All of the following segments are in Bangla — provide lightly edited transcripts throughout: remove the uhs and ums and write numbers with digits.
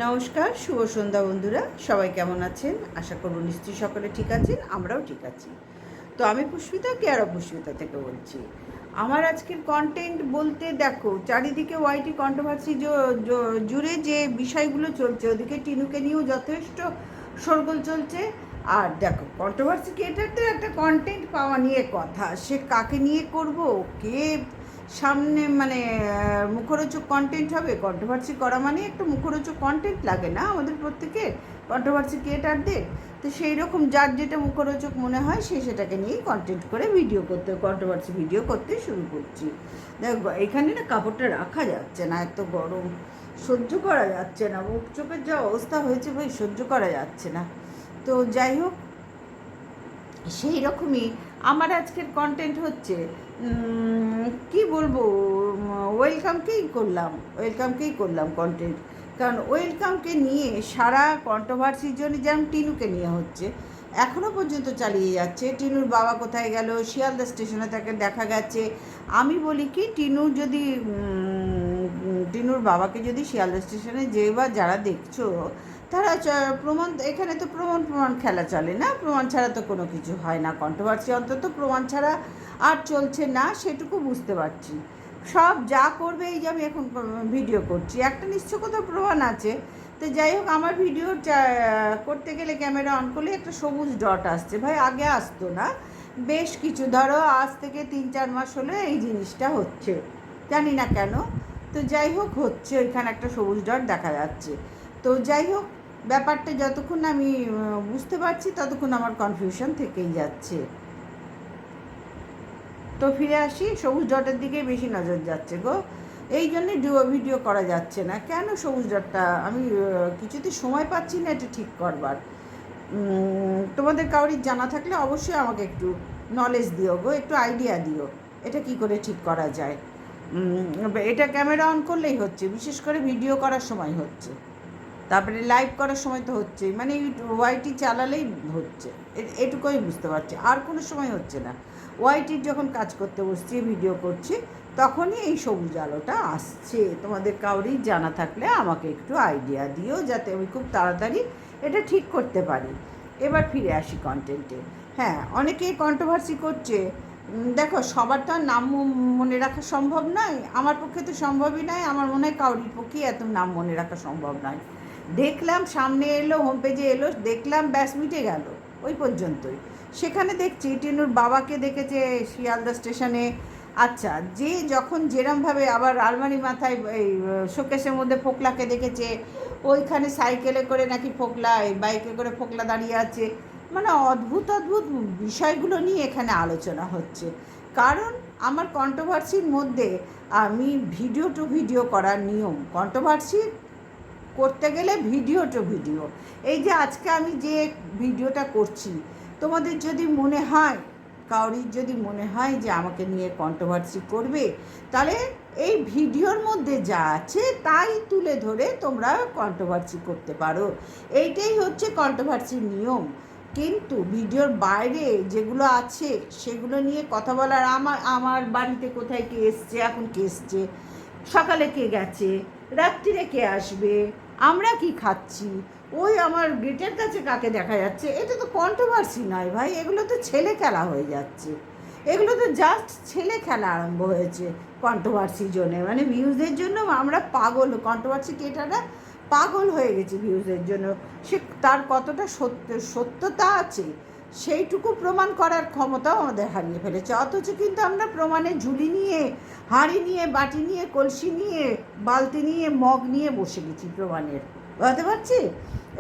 নমস্কার, শুভ সন্ধ্যা বন্ধুরা। সবাই কেমন আছেন? আশা করব নিশ্চয়ই সকলে ঠিক আছেন, আমরাও ঠিক আছি। তো আমি পুষ্পিতা, কেয়ার অফ পুষ্পিতা থেকে বলছি। আমার আজকের কন্টেন্ট বলতে দেখো, চারিদিকে ওয়াইটি কন্ট্রোভার্সি জুড়ে যে বিষয়গুলো চলছে, ওদিকে টিনুকে নিয়েও যথেষ্ট শোরগোল চলছে। আর দেখো, কন্ট্রোভার্সি ক্রিয়েটারদের একটা কন্টেন্ট পাওয়া নিয়ে কথা, সে কাকে নিয়ে করব, কে সামনে মানে মুখরোচক কন্টেন্ট হবে। কন্ট্রোভার্সি করা মানে একটা মুখরোচক কন্টেন্ট লাগে না আমাদের প্রত্যেকের, কন্ট্রোভার্সি ক্রিয়েটারদের? তো সেই রকম যার যেটা মুখরোচক মনে হয় সে সেটাকে নিয়েই কন্টেন্ট করে ভিডিও করতে, কন্ট্রোভার্সি ভিডিও করতে শুরু করছি। দেখো, এখানে না কাপড়টা রাখা যাচ্ছে না, এত গরম সহ্য করা যাচ্ছে না, মুখ চোখের যা অবস্থা হয়েছে ভাই, সহ্য করা যাচ্ছে না। তো যাই হোক, সেই রকমই আমার আজকের কন্টেন্ট হচ্ছে কি বলবো, ওয়েলকামকেই করলাম কন্টেন্ট। কারণ ওয়েলকামকে নিয়ে সারা কন্ট্রোভার্সির জন্য, যেমন টিনুকে নিয়ে হচ্ছে, এখনও পর্যন্ত চালিয়ে যাচ্ছে। টিনুর বাবা কোথায় গেল, শিয়ালদা স্টেশনে তাকে দেখা গেছে। আমি বলি কি, টিনুর বাবাকে যদি শিয়ালদা স্টেশনে বা যারা দেখছো, তারা প্রমাণ, এখানে তো প্রমাণ খেলা চলে না, প্রমাণ ছাড়া তো কোনো কিছু হয় না। কন্ট্রোভার্সি অন্তত প্রমাণ ছাড়া আর চলছে না, সেটুকু বুঝতে পারছি। সব যা করবে, এই যে আমি এখন ভিডিও করছি, একটা নিশ্চয় কোথাও প্রমাণ আছে। তো যাই হোক, আমার ভিডিও করতে গেলে ক্যামেরা অন করলে একটা সবুজ ডট আসছে। ভাই, আগে আসতো না, বেশ কিছু, ধরো আজ থেকে 3-4 মাস হলে এই জিনিসটা হচ্ছে, জানি না কেন। তো যাই হোক, হচ্ছে, ওইখানে একটা সবুজ ডট দেখা যাচ্ছে। তো যাই হোক, ব্যাপারটা যতক্ষণ আমি বুঝতে পারছি ততক্ষণ আমার কনফিউশন থেকেই যাচ্ছে। তো ফিরে আসি, সবুজ ডটের দিকে বেশি নজর যাচ্ছে গো, এই জন্যে ভিডিও করা যাচ্ছে না। কেন সবুজ ডটটা আমি কিছুতে সময় পাচ্ছি না এটা ঠিক করবার। তোমাদের কাউরির জানা থাকলে অবশ্যই আমাকে একটু নলেজ দিও গো, একটু আইডিয়া দিও, এটা কি করে ঠিক করা যায়। এটা ক্যামেরা অন করলেই হচ্ছে, বিশেষ করে ভিডিও করার সময় হচ্ছে, তারপরে লাইভ করার সময় তো হচ্ছেই, মানে ওয়াইটি চালালেই হচ্ছে, এটুকুই বুঝতে পারছি, আর কোনো সময় হচ্ছে না। ওয়াইটির যখন কাজ করতে বসছি, ভিডিও করছি, তখনই এই সবুজ আলোটা আসছে। তোমাদের কাউরি জানা থাকলে আমাকে একটু আইডিয়া দিও, যাতে আমি খুব তাড়াতাড়ি এটা ঠিক করতে পারি। এবার ফিরে আসি কন্টেন্টে। হ্যাঁ, অনেকেই কন্ট্রোভার্সি করছে। দেখো, সবার তো আর নাম মনে রাখা সম্ভব নয়, আমার পক্ষে তো সম্ভবই নয়, আমার মনে হয় কাউরির পক্ষেই এত নাম মনে রাখা সম্ভব নয়। দেখলাম, সামনে এলো, হোম পেজে এলো, দেখলাম, ব্যাস মিটে গেল, ওই পর্যন্তই। সেখানে দেখছি টিনুর বাবাকে দেখেছে শিয়ালদা স্টেশনে। আচ্ছা, যে যখন যেরমভাবে, আবার আলমারি মাথায় এই শোকেসের মধ্যে ফোকলাকে দেখেছে, ওইখানে সাইকেলে করে নাকি ফোকলা, এই বাইকে করে ফোকলা দাঁড়িয়ে আছে। মানে অদ্ভুত অদ্ভুত বিষয়গুলো নিয়ে এখানে আলোচনা হচ্ছে। কারণ আমার কন্ট্রোভার্সির মধ্যে, আমি ভিডিও টু ভিডিও করার নিয়ম, কন্ট্রোভার্সি করতে গেলে ভিডিও টু ভিডিও। এই যে আজকে আমি যে ভিডিওটা করছি, তোমাদের যদি মনে হয়, কাউরির যদি মনে হয় যে আমাকে নিয়ে কন্ট্রোভার্সি করবে, তাহলে এই ভিডিওর মধ্যে যা আছে তাই তুলে ধরে তোমরা কন্ট্রোভার্সি করতে পারো। এইটাই হচ্ছে কন্ট্রোভার্সির নিয়ম। কিন্তু ভিডিওর বাইরে যেগুলো আছে সেগুলো নিয়ে কথা বলার, আমার বাড়িতে কোথায় কে এসছে, এখন কে এসছে, সকালে কে গেছে, রাত্রিরে কে আসবে, আমরা কি খাচ্ছি, ওই আমার গেটের কাছে কাকে দেখা যাচ্ছে, এটা তো কন্ট্রোভার্সি নয় ভাই, এগুলো তো ছেলে খেলা হয়ে যাচ্ছে। এগুলো তো জাস্ট ছেলে খেলা আরম্ভ হয়েছে কন্ট্রোভার্সির জন্য, মানে ভিউজের জন্য আমরা পাগল, কন্ট্রোভার্সি ক্রিয়েটাররা পাগল হয়ে গেছে ভিউজের জন্য। সে তার কতটা সত্যতা আছে সেইটুকু প্রমাণ করার ক্ষমতাও আমাদের হারিয়ে ফেলেছে। অথচ কিন্তু আমরা প্রমাণের ঝুলি নিয়ে, হাঁড়ি নিয়ে, বাটি নিয়ে, কলসি নিয়ে, বালতি নিয়ে, মগ নিয়ে বসে গেছি প্রমাণের, বুঝতে পারছি।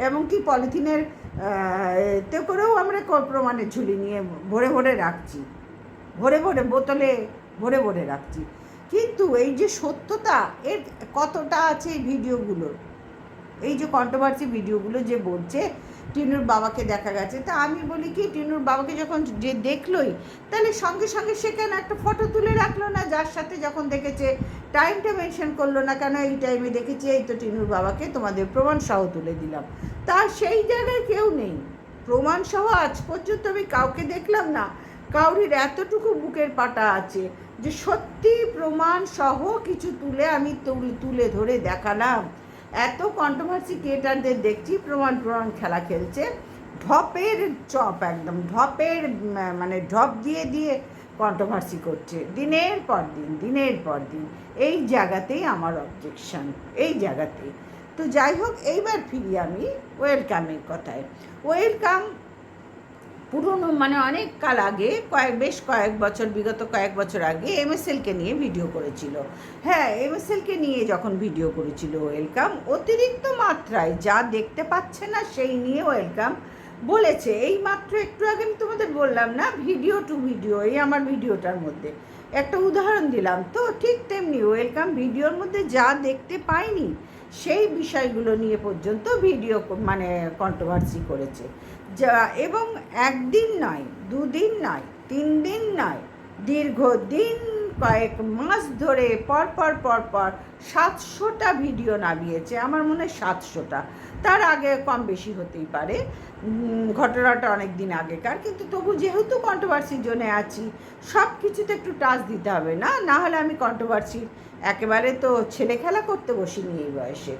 এমনকি পলিথিনের তে করেও আমরা প্রমাণের ঝুলি নিয়ে ভরে ভরে রাখছি, ভরে ভরে বোতলে ভরে ভরে রাখছি। কিন্তু এই যে সত্যতা, এর কতটা আছে এই ভিডিওগুলোর, এই যে কন্ট্রোভার্সি ভিডিওগুলো যে বলছে টিনুর বাবাকে দেখা গেছে, তা আমি বলি কি, টিনুর বাবাকে যখন যে দেখলোই, তাহলে সঙ্গে সঙ্গে সেখানে একটা ফটো তুলে রাখলো না, যার সাথে যখন দেখেছে, টাইমটা মেনশন করলো না, কেন এই টাইমে দেখেছি, এই তো টিনুর বাবাকে তোমাদের প্রমাণ সহ তুলে দিলাম। তা সেই জায়গায় কেউ নেই, প্রমাণ সহ আজ পর্যন্ত আমি কাউকে দেখলাম না। কাউরির এতটুকু বুকের পাটা আছে যে সত্যি প্রমাণ সহ কিছু তুলে আমি তুলে ধরে দেখালাম, এত কন্ট্রোভার্সি ক্রিয়েটারদের দেখছি প্রমাণ খেলা খেলছে, ঢপের চপ, একদম ঢপের মানে ঢপ দিয়ে দিয়ে কন্ট্রোভার্সি করছে দিনের পর দিন দিনের পর দিন। এই জায়গাতেই আমার অবজেকশন, এই জায়গাতেই। তো যাই হোক, এইবার ফিরি আমি ওয়েলকামের কথায়। ওয়েলকাম পুরনো মানে অনেক কাল আগে, বেশ কয়েক বছর, বিগত কয়েক বছর আগে এমএসএলকে নিয়ে ভিডিও করেছিল। হ্যাঁ, এমএসএলকে নিয়ে যখন ভিডিও করেছিল ওয়েলকাম, অতিরিক্ত মাত্রায় যা দেখতে পাচ্ছে না সেই নিয়ে ওয়েলকাম বলেছে। এই মাত্র একটু আগে আমি তোমাদের বললাম না, ভিডিও টু ভিডিও, এই আমার ভিডিওটার মধ্যে একটা উদাহরণ দিলাম, তো ঠিক তেমনি ওয়েলকাম ভিডিওর মধ্যে যা দেখতে পাইনি সেই বিষয়গুলো নিয়ে পর্যন্ত ভিডিও মানে কন্ট্রোভার্সি করেছে। যা এবং একদিন নয়, দুদিন নয়, 3 দিন নয়, দীর্ঘদিন কয়েক মাস ধরে পরপর 700টা ভিডিও নামিয়েছে। আমার মনে হয় 700টা, তার আগে কম বেশি হতেই পারে, ঘটনাটা অনেক দিন আগেকার, কিন্তু তবু যেহেতু কন্ট্রোভার্সির জন্য আছি, সব কিছুতে একটু টাচ দিতে হবে না, না হলে আমি কন্ট্রোভার্সি একেবারে তো ছেলে খেলা করতে বসিনি এই বয়সে।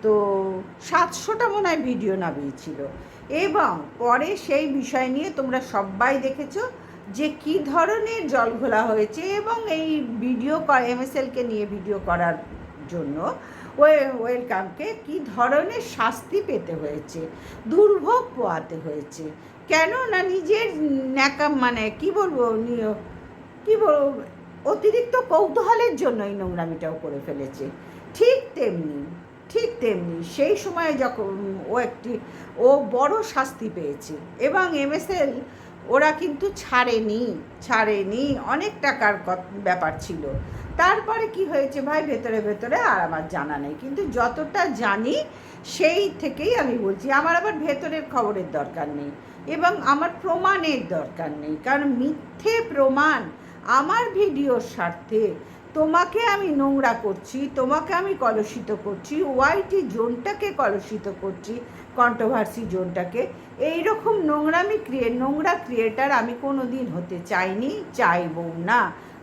তো 700টা মনে হয় ভিডিও নামিয়েছিল, এবং পরে সেই বিষয় নিয়ে তোমরা সবাই দেখেছো যে কী ধরনের জল ঘোলা হয়েছে, এবং এই ভিডিও এমএসএলকে নিয়ে ভিডিও করার জন্য ওয়েলকামকে কী ধরনের শাস্তি পেতে হয়েছে, দুর্ভোগ পোয়াতে হয়েছে। কেন না নিজের ন্যাকাম মানে কী বলবো অতিরিক্ত কৌতূহলের জন্য এই নোংরামিটাও করে ফেলেছে। ঠিক তেমনি সেই সময়ে যখন ও বড় শাস্তি পেয়েছে, এবং এমএসএল ওরা কিন্তু ছাড়েনি, অনেক টাকার ব্যাপার ছিল। তারপরে কি হয়েছে ভাই, ভেতরে ভেতরে আর আমার জানা নেই, কিন্তু যতটা জানি সেই থেকেই আমি বলছি। আমার আবার ভেতরের খবরের দরকার নেই, এবং আমার প্রমাণের দরকার নেই, কারণ মিথ্যে প্রমাণ আমার ভিডিওর স্বার্থে তোমাকে আমি নোংরা করছি, তোমাকে আমি কলুষিত করছি, ওয়াইটি জোনটাকে কলুষিত করছি, কন্ট্রোভার্সি জোনটাকে। এইরকম নোংরা ক্রিয়েটার আমি কোনো দিন হতে চাইনি, চাইবও না।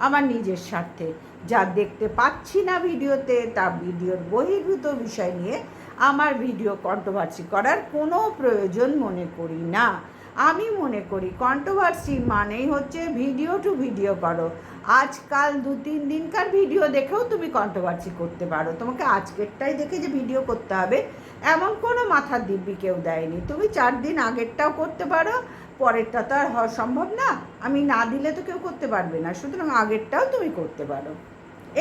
আমার নিজের স্বার্থে যা দেখতে পাচ্ছি না ভিডিওতে, তা ভিডিওর বহির্ভূত বিষয় নিয়ে আমার ভিডিও কন্ট্রোভার্সি করার কোনো প্রয়োজন মনে করি না। আমি মনে করি কন্ট্রোভার্সি মানেই হচ্ছে ভিডিও টু ভিডিও করো। আজকাল 2-3 দিনকার ভিডিও দেখেও তুমি কন্ট্রোভার্সি করতে পারো, তোমাকে আজকেরটাই দেখে যে ভিডিও করতে হবে এমন কোনো মাথার দিব্যি কেউ দেয়নি। তুমি 4 দিন আগেরটাও করতে পারো, পরেরটা তো আর হওয়া সম্ভব না, আমি না দিলে তো কেউ করতে পারবে না, সুতরাং আগেরটাও তুমি করতে পারো।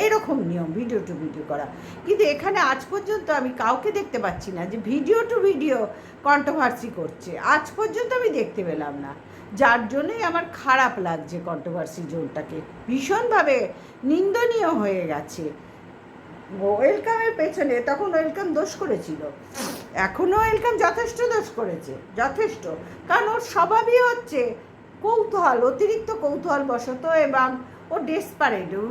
এরকম নিয়ম ভিডিও টু ভিডিও করা। কিন্তু এখানে আজ পর্যন্ত আমি কাউকে দেখতে পাচ্ছি না যে ভিডিও টু ভিডিও কন্ট্রোভার্সি করছে, আজ পর্যন্ত আমি দেখতে পেলাম না, যার জন্যই আমার খারাপ লাগছে। কন্ট্রোভার্সি জোনটাকে ভীষণভাবে নিন্দনীয় হয়ে গেছে। ওয়েলকামের পেছনে তখন ওয়েলকাম দোষ করেছিল, এখনও ওয়েলকাম যথেষ্ট দোষ করেছে, যথেষ্ট, কারণ ওর স্বভাবই হচ্ছে কৌতূহল, অতিরিক্ত কৌতূহল বশত, এবং ও ডেসপারেট, ও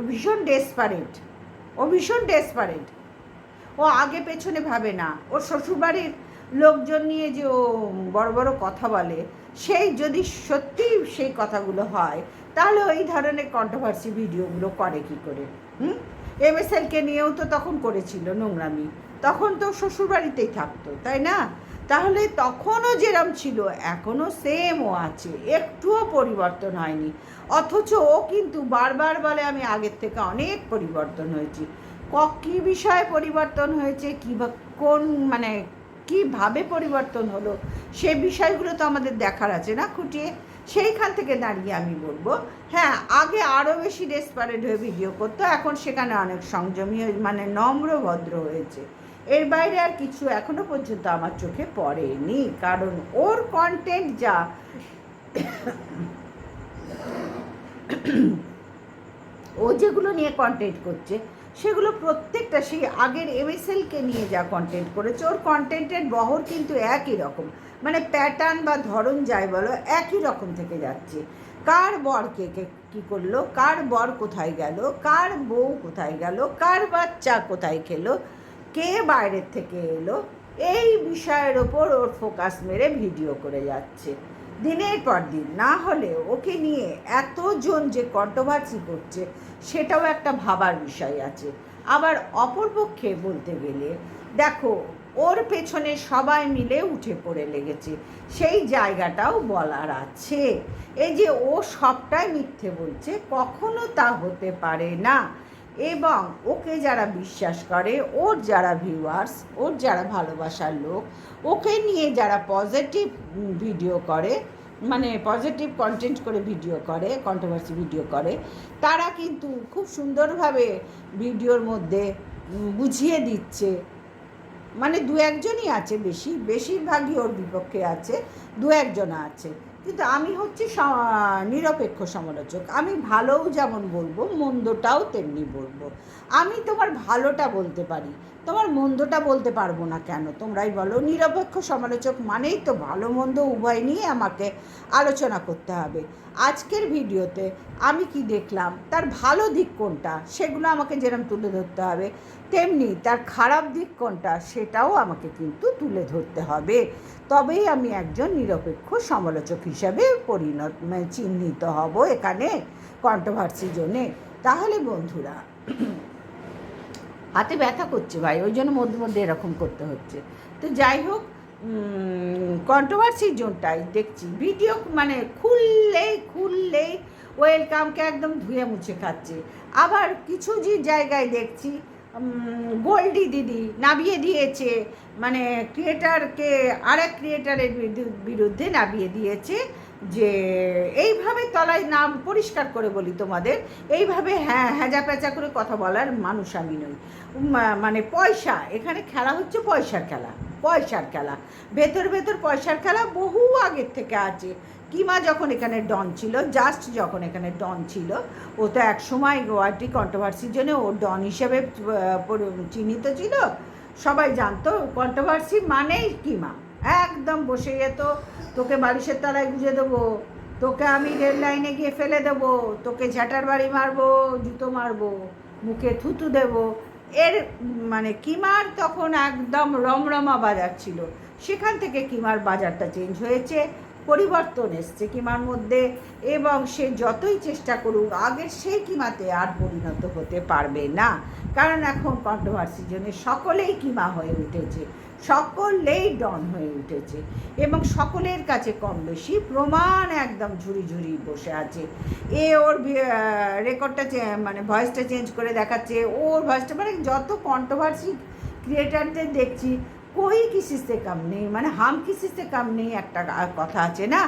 ভীষণ ডেসপারেট। ও আগে পেছনে ভাবে না। ওর শ্বশুরবাড়ির লোকজন নিয়ে যে ও বড় বড় কথা বলে, সেই যদি সত্যি সেই কথাগুলো হয়, তাহলে ওই ধরনের কন্ট্রোভার্সি ভিডিওগুলো করে কি করে? এমএসএলকে নিয়েও তো তখন করেছিল নোংরামি, তখন তো শ্বশুরবাড়িতেই থাকতো, তাই না? তাহলে তখনও যেরম ছিল এখনও সেম ও আছে, একটুও পরিবর্তন হয়নি। অথচ ও কিন্তু বারবার বলে আমি আগের থেকে অনেক পরিবর্তন হয়েছি। কী বিষয়ে পরিবর্তন হয়েছে, কোন মানে কীভাবে পরিবর্তন হলো, সে বিষয়গুলো তো আমাদের দেখার আছে না খুঁটিয়ে। সেইখান থেকে দাঁড়িয়ে আমি বলবো, হ্যাঁ, আগে আরও বেশি ডেসপারেট হয়ে ভিডিও করতো, এখন সেখানে অনেক সংযমী মানে নম্র ভদ্র হয়েছে। এর বাইরে আর কিছু এখনো পর্যন্ত আমার চোখে পড়েনি, কারণ ওর কন্টেন্ট যা ও যেগুলো নিয়ে কন্টেন্ট করছে সেগুলো প্রত্যেকটা সেই আগের এমএসএলকে নিয়ে যা কন্টেন্ট করেছে, ওর কন্টেন্টের বহর কিন্তু একই রকম, মানে প্যাটার্ন বা ধরন যাই বলো একই রকম থেকে যাচ্ছে। কার বর কে কী করলো, কার বর কোথায় গেল, কার বউ কোথায় গেল, কার বাচ্চা কোথায় খেলো, কে বাইরের থেকে এলো, এই বিষয়ের ওপর ওর ফোকাস মেরে ভিডিও করে যাচ্ছে দিনের পর দিন। না হলে ওকে নিয়ে এতজন যে কন্ট্রোভার্সি করছে সেটাও একটা ভাবার বিষয় আছে। আবার অপরপক্ষে বলতে গেলে দেখো ওর পেছনে সবাই মিলে উঠে পড়ে লেগেছে, সেই জায়গাটাও বলার আছে। এই যে ও সবটাই মিথ্যে বলছে, কখনো তা হতে পারে না। এবং ওকে যারা বিশ্বাস করে, ওর যারা ভিউয়ার্স, ওর যারা ভালোবাসার লোক, ওকে নিয়ে যারা পজিটিভ ভিডিও করে, মানে পজিটিভ কন্টেন্ট করে ভিডিও করে, কন্ট্রোভার্সি ভিডিও করে, তারা কিন্তু খুব সুন্দরভাবে ভিডিওর মধ্যে বুঝিয়ে দিচ্ছে। মানে দু একজনই আছে, বেশিরভাগই ওর বিপক্ষে আছে, দু একজন আছে। কিন্তু আমি হচ্ছি নিরপেক্ষ সমালোচক। আমি ভালোও যেমন বলবো, মন্দটাও তেমনি বলবো। আমি তোমার ভালোটা বলতে পারি, তোমার মন্দটা বলতে পারবো না কেন? তোমরাই বলো। নিরপেক্ষ সমালোচক মানেই তো ভালো মন্দ উভয় নিয়ে আমাকে আলোচনা করতে হবে। আজকের ভিডিওতে আমি কি দেখলাম, তার ভালো দিক কোনটা সেগুলো আমাকে যেরকম তুলে ধরতে হবে, তেমনি তার খারাপ দিক কোনটা সেটাও আমাকে কিন্তু তুলে ধরতে হবে। তবেই আমি একজন নিরপেক্ষ সমালোচক হিসাবে চিহ্নিত হব এখানে কন্ট্রোভার্সি জোনে। তাহলে বন্ধুরা, হাতে ব্যথা করছে ভাই, ওই জন্য মধ্যে মধ্যে এরকম করতে হচ্ছে। তো যাই হোক, কন্ট্রোভার্সির জোনটাই দেখছি ভিডিও, মানে খুললেই ওয়েলকামকে একদম ধুয়ে মুছে খাচ্ছে। আবার কিছু যে জায়গায় দেখছি গোল্ডি দিদি নামিয়ে দিয়েছে, মানে ক্রিয়েটারকে আরেক ক্রিয়েটারের বিরুদ্ধে নামিয়ে দিয়েছে যে এইভাবে তলায় নাম পরিষ্কার করে বলি তোমাদের, এইভাবে হ্যাঁজা প্যাঁচা করে কথা বলার মানুষ আমি নই। মানে পয়সা, এখানে খেলা হচ্ছে পয়সার খেলা, ভেতর পয়সার খেলা বহু আগের থেকে আছে। কিমা যখন এখানে ডন ছিল, জাস্ট যখন এখানে ডন ছিল, ও তো এক সময় গোয়াটি কন্ট্রোভার্সির জন্য ও ডন হিসেবে চিহ্নিত ছিল, সবাই জানতো। কন্ট্রোভার্সি মানেই কিমা, একদম বসে যেত, তোকে বালিশের তলায় গুঁজে দেবো, তোকে আমি রেল লাইনে গিয়ে ফেলে দেবো, তোকে ঝাঁটার বাড়ি মারবো, জুতো মারবো, মুখে থুতু দেবো। এর মানে কিমার তখন একদম রমরমা বাজার ছিল। সেখান থেকে কিমার বাজারটা চেঞ্জ হয়েছে, পরিবর্তন এসছে কিমার মধ্যে, এবং সে যতই চেষ্টা করুক আগের সেই কিমাতে আর পরিণত হতে পারবে না। কারণ এখন কন্ট্রোভার্সির জন্য সকলেই কিমা হয়ে উঠেছে, সকলেই ডন হয়ে উঠেছে, এবং সকলের কাছে কম বেশি প্রমাণ একদম ঝুড়ি বসে আছে। ওর রেকর্ডটা মানে ভয়েসটা চেঞ্জ করে দেখাচ্ছে, ওর ভয়েসটা, মানে যত কন্ট্রোভার্সি ক্রিয়েটারদের দেখছি कोई किसी से कम नहीं, মানে হাম কিসি সে কাম নেই একটা কথা আছে না,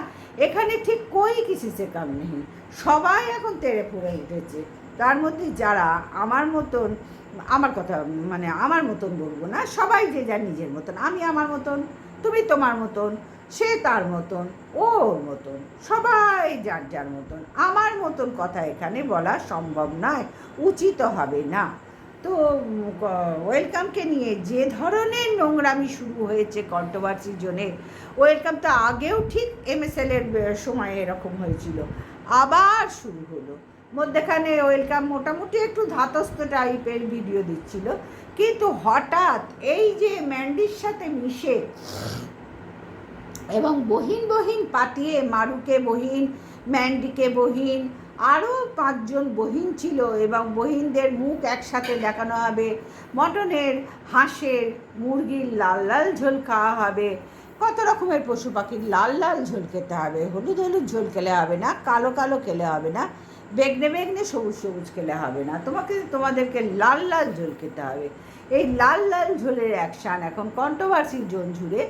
এখানে ঠিক कोई किसी से कम नहीं, সবাই এখন তেড়ে ফুড়ে উঠেছে। তার মধ্যে যারা আমার মতন, আমার কথা মানে আমার মতন বলবো না, সবাই যে যার নিজের মতন, আমি আমার মতন, তুমি তোমার মতন, সে তার মতন, ওর মতন, সবাই যার যার মতন। আমার মতন কথা এখানে বলা সম্ভব নয়, উচিত হবে না। তো ওয়েলকামকে নিয়ে যে ধরনের নোংরামি শুরু হয়েছে কন্ট্রোভার্সির জন্যে, ওয়েলকাম তো আগেও ঠিক MSL-এর সময় এরকম হয়েছিল, আবার শুরু হলো। মধ্যেখানে ওয়েলকাম মোটামুটি একটু ধাতস্থ টাইপের ভিডিও দিচ্ছিল, কিন্তু হঠাৎ এই যে ম্যান্ডির সাথে মিশে এবং বহিন পাতিয়ে, মারুকে বহিন, ম্যান্ডিকে বহিন, আরও 5 জন বহিন ছিল, এবং বহিনদের মুখ একসাথে দেখানো হবে, মটনের, হাঁসের, মুরগির লাল ঝোল খাওয়া হবে, কত রকমের পশু পাখির লাল ঝোল খেতে হবে, হলুদ ঝোল খেলে হবে না, কালো খেলে হবে না, বেগনে সবুজ খেলে হবে না, তোমাদেরকে লাল ঝোল খেতে হবে। এই লাল ঝোলের অ্যাকশান এখন কন্ট্রোভার্সির জোন জুড়ে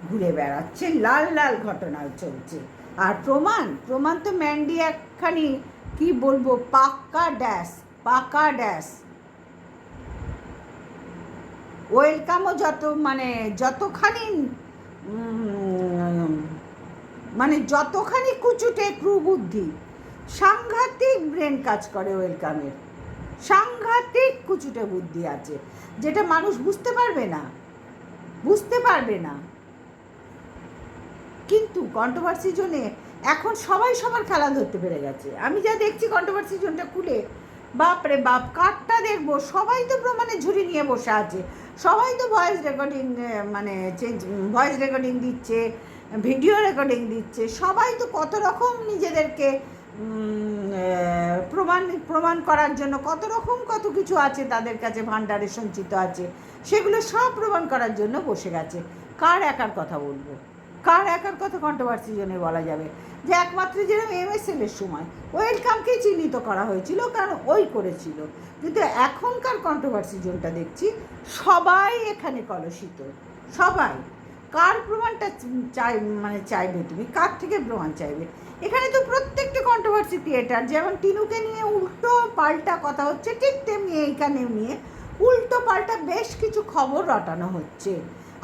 ঘুরে বেড়াচ্ছে, লাল ঘটনা চলছে। আর প্রমাণ তো ম্যান্ডি একখানি কি বলবো, পাক্কা ড্যাশ। ওয়েলকামও যতখানি কুচুটে ক্রুবুদ্ধি, সাংঘাতিক ব্রেন কাজ করে ওয়েলকামের, সাংঘাতিক কুচুটে বুদ্ধি আছে, যেটা মানুষ বুঝতে পারবে না। কিন্তু কন্ট্রোভার্সি জোনে এখন সবাই সবার খেলা ধরতে পেরে গেছে। আমি যা দেখছি কন্ট্রোভার্সি জোনটা খুলে, বাপরে বাপ, কারটা দেখবো, সবাই তো প্রমাণে ঝুড়ি নিয়ে বসে আছে, সবাই তো ভয়েস রেকর্ডিং দিচ্ছে, ভিডিও রেকর্ডিং দিচ্ছে, সবাই তো কত রকম নিজেদেরকে প্রমাণ প্রমাণ করার জন্য কত কিছু আছে তাদের কাছে, ভাণ্ডারে সঞ্চিত আছে, সেগুলো সব প্রমাণ করার জন্য বসে গেছে। কার একার কথা বলবো? কার একার কথা কন্ট্রোভার্সি জন্য বলা যাবে? যে একমাত্র যেরকম MSL-এর সময় ওয়েলকামকেই চিহ্নিত করা হয়েছিল, কারণ ওই করেছিল। কিন্তু এখনকার কন্ট্রোভার্সি জোনটা দেখছি সবাই এখানে কলুষিত, সবাই। কার প্রমাণটা চাইবে তুমি? কার থেকে প্রমাণ চাইবে? এখানে তো প্রত্যেকটা কন্ট্রোভার্সি ক্রিয়েটার, যেমন টিনুকে নিয়ে উল্টো পাল্টা কথা হচ্ছে, ঠিক তেমনি এইখানেও নিয়ে উল্টো পাল্টা বেশ কিছু খবর রটানো হচ্ছে।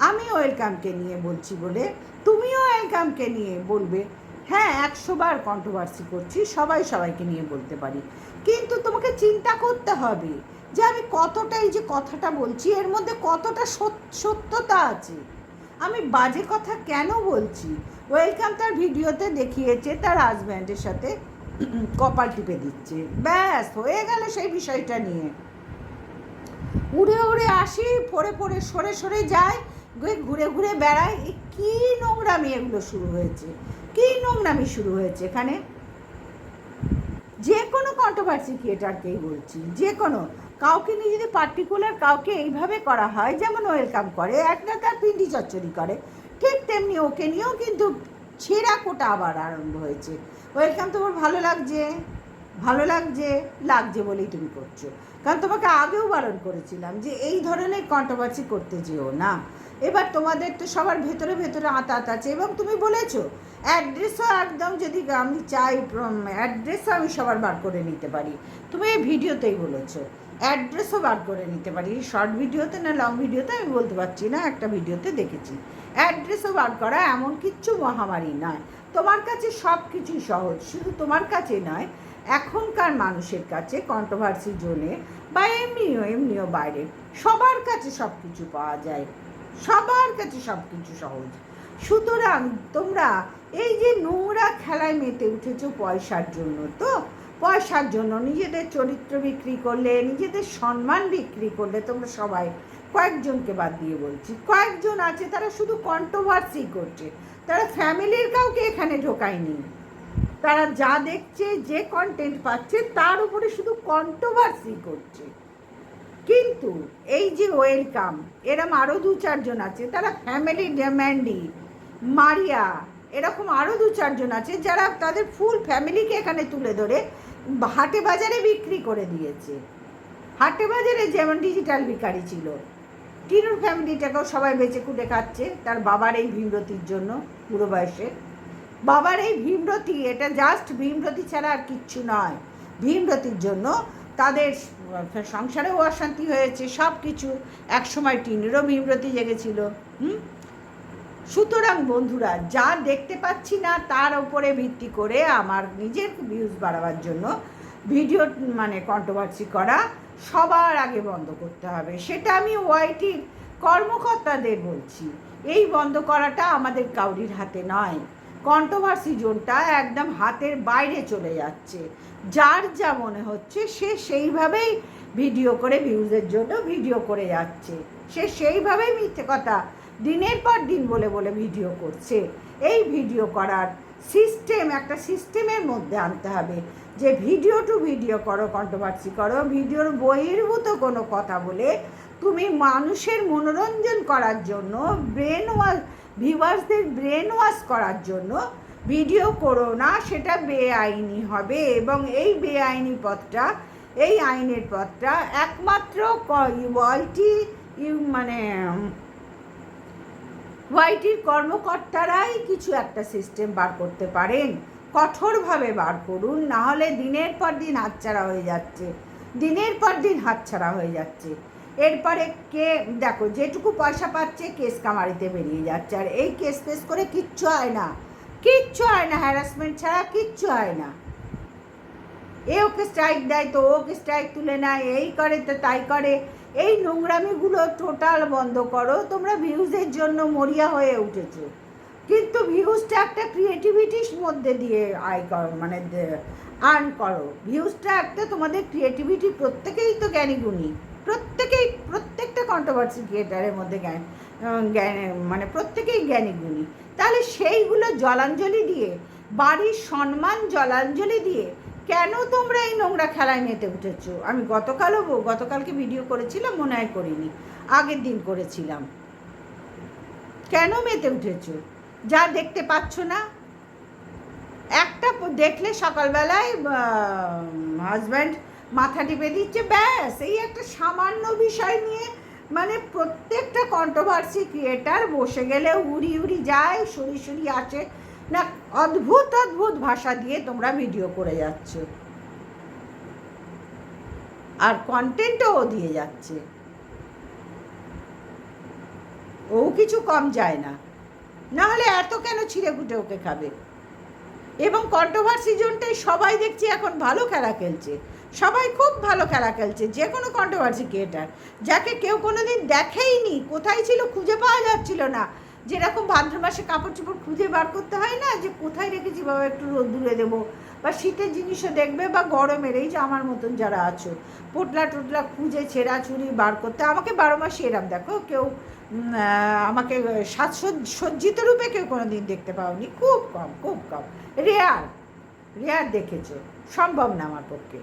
আমি ওয়েলকামকে নিয়ে বলছি বলে তুমিও ওয়েলকামকে নিয়ে বলবে। হ্যাঁ, 100 বার কন্ট্রোভার্সি করছি, সবাই সবাইকে নিয়ে বলতে পারি, কিন্তু তোমাকে চিন্তা করতে হবে যে আমি কতটা, এই যে কথাটা বলছি এর মধ্যে কতটা সত্যতা আছে। আমি বাজে কথা কেন বলছি? ওয়েলকাম তার ভিডিওতে দেখিয়েছে তার হাজব্যান্ডের সাথে কপাল টিপে দিচ্ছে, ব্যাস হয়ে গেল সেই বিষয়টা নিয়ে। উড়ে উড়ে আসি, পড়ে সরে যায়, ঘুরে ঘুরে বেড়ায়। কী নোংরামি এগুলো শুরু হয়েছে, কী নোংরামি শুরু হয়েছে এখানে। যে কোনো কন্ট্রোভার্সি ক্রিয়েটারকেই বলছি, যে কোনো কাউকে নিয়ে যদি পার্টিকুলার কাউকে এইভাবে করা হয়, যেমন ওয়েলকাম করে, একটা তার পিন্ডি চচ্চড়ি করে, ঠিক তেমনি ওকে নিয়েও কিন্তু ছেঁড়া কোটা আবার আরম্ভ হয়েছে। ওয়েলকাম তোমার ভালো লাগছে বলেই তুমি করছো, কারণ তোমাকে আগেও বারণ করেছিলাম যে এই ধরনের কন্ট্রোভার্সি করতে যেও না। এবার তোমাদের তো সবার ভেতরে আঁতাত আছে, এবং তুমি বলেছো অ্যাড্রেসও একদম, যদি আমি চাই অ্যাড্রেসও আমি সবার বার করে নিতে পারি। তুমি এই ভিডিওতেই বলেছো অ্যাড্রেসও বার করে নিতে পারি, শর্ট ভিডিওতে না লং ভিডিওতে আমি বলতে পারছি না, একটা ভিডিওতে দেখেছি। অ্যাড্রেসও বার করা এমন কিচ্ছু মহামারী নয়, তোমার কাছে সব কিছুই সহজ। শুধু তোমার কাছে নয়, এখনকার মানুষের কাছে কন্ট্রোভার্সি জোনে বা এমনিও বাইরে সবার কাছে সব কিছু পাওয়া যায়, সবার কাছে সব কিছু সহজ। সুতরাং তোমরা এই যে নোংরা খেলায় মেতে উঠেছো পয়সার জন্য, তো পয়সার জন্য নিজেদের চরিত্র বিক্রি করলে, নিজেদের সম্মান বিক্রি করলে। তোমরা সবাই, কয়েকজনকে বাদ দিয়ে বলছি, কয়েকজন আছে তারা শুধু কন্ট্রোভার্সি করছে, তারা ফ্যামিলির কাউকে এখানে ঢোকায়নি। তারা যা দেখছে, যে কন্টেন্ট পাচ্ছে তার উপরে শুধু কন্ট্রোভার্সি করছে। কিন্তু এই যে ওয়েলকাম, এরম আরও 2-4 জন আছে, তারা ফ্যামিলি ড্যাম্যান্ডি, মারিয়া, এরকম আরও 2-4 জন আছে যারা তাদের ফুল ফ্যামিলিকে এখানে তুলে ধরে হাটে বাজারে বিক্রি করে দিয়েছে। হাটে বাজারে যেমন ডিজিটাল ভিখারি ছিল, টিনুর ফ্যামিলিটাকেও সবাই বেঁচে কুটে খাচ্ছে তার বাবার এই ভীমরতির জন্য। বুড়ো বয়সে বাবার এই ভীমরতি, এটা জাস্ট ভীমরতি ছাড়া আর কিচ্ছু নয়। ভীমরতির জন্য তাদের সংসারেও অশান্তি হয়েছে, সব কিছু। একসময় টিনুরও ভীমরতি জেগেছিল। সুতরাং বন্ধুরা, যা দেখতে পাচ্ছি না তার উপরে ভিত্তি করে আমার নিজের ভিউজ বাড়াবার জন্য ভিডিও কন্ট্রোভার্সি করা সবার আগে বন্ধ করতে হবে। সেটা আমি ওয়াইটির কর্মকর্তাদের বলছি, এই বন্ধ করাটা আমাদের কাউরির হাতে নয়। কন্ট্রোভার্সি জোনটা একদম হাতের বাইরে চলে যাচ্ছে, যার যা মনে হচ্ছে সে সেইভাবেই ভিডিও করে ভিউজের জন্য ভিডিও করে যাচ্ছে, সে সেইভাবেই মিথ্যে কথা দিনের পর দিন বলে ভিডিও করছে। এই ভিডিও করার সিস্টেম, একটা সিস্টেমের মধ্যে আনতে হবে যে ভিডিও টু ভিডিও করো, কন্ট্রোভার্সি করো, ভিডিওর বহির্ভূত কোনো কথা বলে তুমি মানুষের মনোরঞ্জন করার জন্য, ব্রেন ওয়াশ, ভিউয়ার্সদের ব্রেন ওয়াশ করার জন্য ভিডিও করো না। সেটা বেআইনি হবে, এবং এই বেআইনি পথটা, এই আইনের পথটা একমাত্র ওয়াইটির কর্মকর্তারাই কিছু একটা সিস্টেম বার করতে পারেন। কঠোরভাবে বার করুন, নাহলে দিনের পর দিন হাতছাড়া হয়ে যাচ্ছে। এরপরে কে দেখো, যেটুকু পয়সা পাচ্ছে কেস কামারিতে বেরিয়ে যাচ্ছে, আর এই কেস ফেস করে কিচ্ছু হয় না, হ্যারাসমেন্ট ছাড়া কিচ্ছু হয় না। ওকে স্ট্রাইক দেয় তো ওকে স্ট্রাইক তুলে নেয়, এই করে তো তাই করে। এই নোংরামিগুলো টোটাল বন্ধ করো। তোমরা ভিউজের জন্য মরিয়া হয়ে উঠেছো, কিন্তু ভিউজটা একটা ক্রিয়েটিভিটির মধ্যে দিয়ে আর্ন করো। ভিউজটা একটা তোমাদের ক্রিয়েটিভিটি, প্রত্যেকেই তো জ্ঞানীগুণী, প্রত্যেকটা কন্ট্রোভার্সি ক্রিয়েটারের মধ্যে প্রত্যেকেই জ্ঞানীগুণী। তাহলে সেইগুলো জলাঞ্জলি দিয়ে বাড়ির সম্মান জলাঞ্জলি দিয়ে কেন তোমরা এই নোংরা খেলায় মেতে উঠেছো? আমি গতকালকে ভিডিও করেছিলাম, মনে হয় করিনি, আগের দিন করেছিলাম। কেন মেতে উঠেছো? যা দেখতে পাচ্ছ না, একটা দেখলে সকালবেলায় হাজব্যান্ড মাথা টিপে দিচ্ছে, ব্যাস। এই একটা সামান্য বিষয় নিয়ে মানে প্রত্যেকটা কন্ট্রোভার্সি ক্রিয়েটার বসে গেলে উড়ি উড়ি যায়, সরি আসে না, অদ্ভুত অদ্ভুত ভাষা দিয়ে তোমরা ভিডিও করে যাচ্ছ, আর কন্টেন্টও দিয়ে যাচ্ছে। ও কিছু কম যায় না, নাহলে এত কেন ছিঁড়ে কুটে ওকে খাবে? এবং কন্ট্রোভার্সি জোনটাই সবাই দেখছি এখন ভালো খেলা খেলছে, সবাই খুব ভালো খেলা খেলছে। যে কোনো কন্ট্রোভার্সি ক্রিয়েটার যাকে কেউ কোনো দিন দেখেইনি, কোথায় ছিল খুঁজে পাওয়া যাচ্ছিল না, যেরকম ভাদ্র মাসে কাপড় চোপড় খুঁজে বার করতে হয় না, যে কোথায় রেখেছি বাবা একটু রোদ্দুরে দেবো, বা শীতের জিনিসও দেখবে, বা গরমের, এই যে আমার মতন যারা আছো পোটলা টোটলা খুঁজে ছেঁড়াছুড়ি বার করতে, আমাকে 12 মাসে এরম দেখো, কেউ আমাকে সজ্জিত রূপে কেউ কোনো দিন দেখতে পাওনি, খুব কম, রেয়ার দেখেছো, সম্ভব না আমার পক্ষে,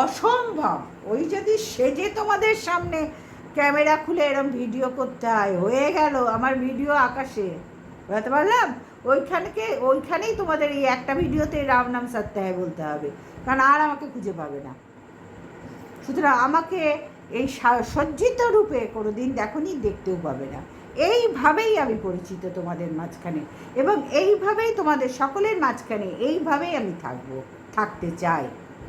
অসম্ভব। ওই যদি সেজে তোমাদের সামনে ক্যামেরা খুলে এরম ভিডিও করতে হয়, হয়ে গেল আমার ভিডিও আকাশে, বুঝতে পারলাম? ওইখানেই তোমাদের এই একটা ভিডিওতে রাম নাম সত্য হয় বলতে হবে, কারণ আর আমাকে খুঁজে পাবে না। সুতরাং আমাকে এই সজ্জিত রূপে কোনো দিন দেখোনি, দেখতেও পাবে না। এইভাবেই আমি পরিচিত তোমাদের মাঝখানে, এবং এইভাবেই তোমাদের সকলের মাঝখানে এইভাবেই আমি থাকতে চাই,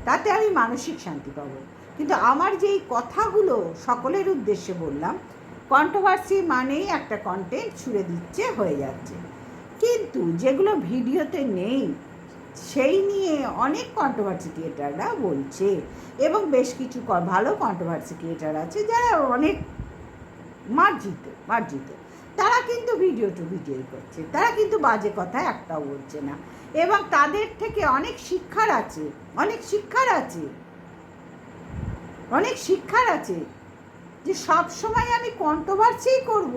তাতে আমি মানসিক শান্তি পাবো। কিন্তু আমার যেই কথাগুলো সকলের উদ্দেশ্যে বললাম, কন্ট্রোভার্সি মানেই একটা কন্টেন্ট ছুড়ে দিচ্ছে, হয়ে যাচ্ছে। কিন্তু যেগুলো ভিডিওতে নেই সেই নিয়ে অনেক কন্ট্রোভার্সি ক্রিয়েটাররা বলছে, এবং বেশ কিছু ভালো কন্ট্রোভার্সি ক্রিয়েটার আছে যারা অনেক মার্জিত, তারা কিন্তু ভিডিও করছে, তারা কিন্তু বাজে কথা একটাও বলছে না, এবং তাদের থেকে অনেক শিক্ষার আছে যে সব সময় আমি কন্ট্রোভার্সিই করব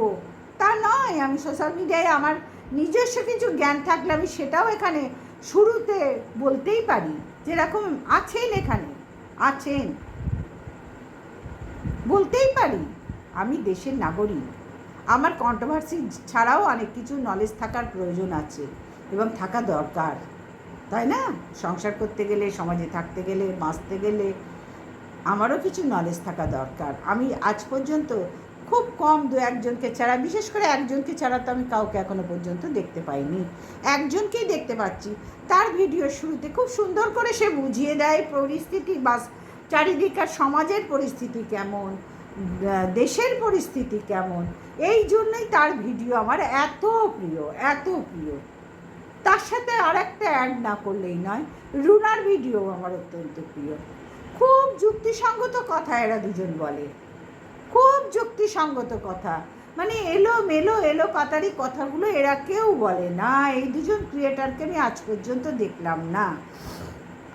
তা নয়। আমি সোশ্যাল মিডিয়ায় আমার নিজস্ব কিছু জ্ঞান থাকলে আমি সেটাও এখানে শুরুতে বলতেই পারি, যেরকম আছেন বলতেই পারি। আমি দেশের নাগরিক, আমার কন্ট্রোভার্সি ছাড়াও অনেক কিছু নলেজ থাকার প্রয়োজন আছে, এবং থাকা দরকার, তাই না? সংসার করতে গেলে, সমাজে থাকতে গেলে, বাঁচতে গেলে আমারও কিছু নলেজ থাকা দরকার। আমি আজ পর্যন্ত খুব কম 2-1জনকে ছাড়া, বিশেষ করে একজনকে ছাড়া তো আমি কাউকে এখনো পর্যন্ত দেখতে পাইনি, একজনকেই দেখতে পাচ্ছি। তার ভিডিও শুরুতে খুব সুন্দর করে সে বুঝিয়ে দেয় পরিস্থিতি, বা চারিদিকার সমাজের পরিস্থিতি কেমন, দেশের পরিস্থিতি কেমন। এই জন্যই তার ভিডিও আমার এত প্রিয়। তার সাথে আর একটা অ্যাড না করলেই নয়, রুনার ভিডিও আমার অত্যন্ত প্রিয়। খুব যুক্তিসঙ্গত কথা এরা দুজন বলে, খুব যুক্তিসঙ্গত কথা, মানে এলো পাতারি কথাগুলো এরা কেউ বলে না। এই দুজন ক্রিয়েটারকে আমি আজ পর্যন্ত দেখলাম না।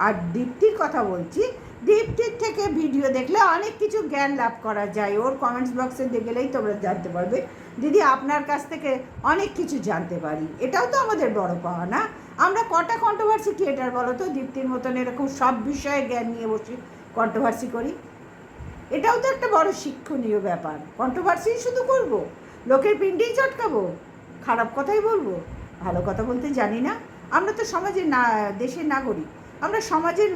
আর দীপ্তির কথা বলছি, দীপ্তির থেকে ভিডিও দেখলে অনেক কিছু জ্ঞান লাভ করা যায়। ওর কমেন্টস বক্সে গেলেই তোমরা জানতে পারবে, দিদি আপনার কাছ থেকে অনেক কিছু জানতে পারি। এটাও তো আমাদের বড় পাওয়া না? আমরা কটা কন্ট্রোভার্সি ক্রিয়েটার বলো তো দীপ্তির মতন এরকম সব বিষয়ে জ্ঞান নিয়ে বসে কন্ট্রোভার্সি করি? এটাও তো একটা বড় শিক্ষণীয় ব্যাপার। কন্ট্রোভার্সি শুধু করব, লোকের পিণ্ডেই চটকাবো, খারাপ কথাই বলবো, ভালো কথা বলতে জানি না? আমরা তো সমাজের দেশের নাগরিক, আমরা সমাজের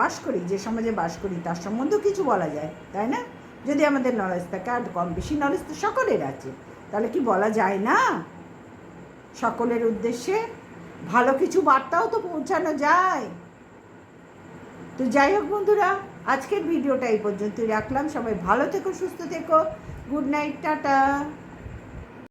বাস করি, যে সমাজে বাস করি তার সম্বন্ধেও কিছু বলা যায়, তাই না? যদি আমাদের নলেজ থাকে, আর কম বেশি নলেজ তো সকলের আছে, তাহলে কি বলা যায় না? সকলের উদ্দেশ্যে ভালো কিছু বার্তাও তো পৌঁছানো যায়। তো যাই হোক বন্ধুরা, আজকের ভিডিওটা এই পর্যন্তই রাখলাম। সবাই ভালো থেকো, সুস্থ থেকো, গুড নাইট, টাটা।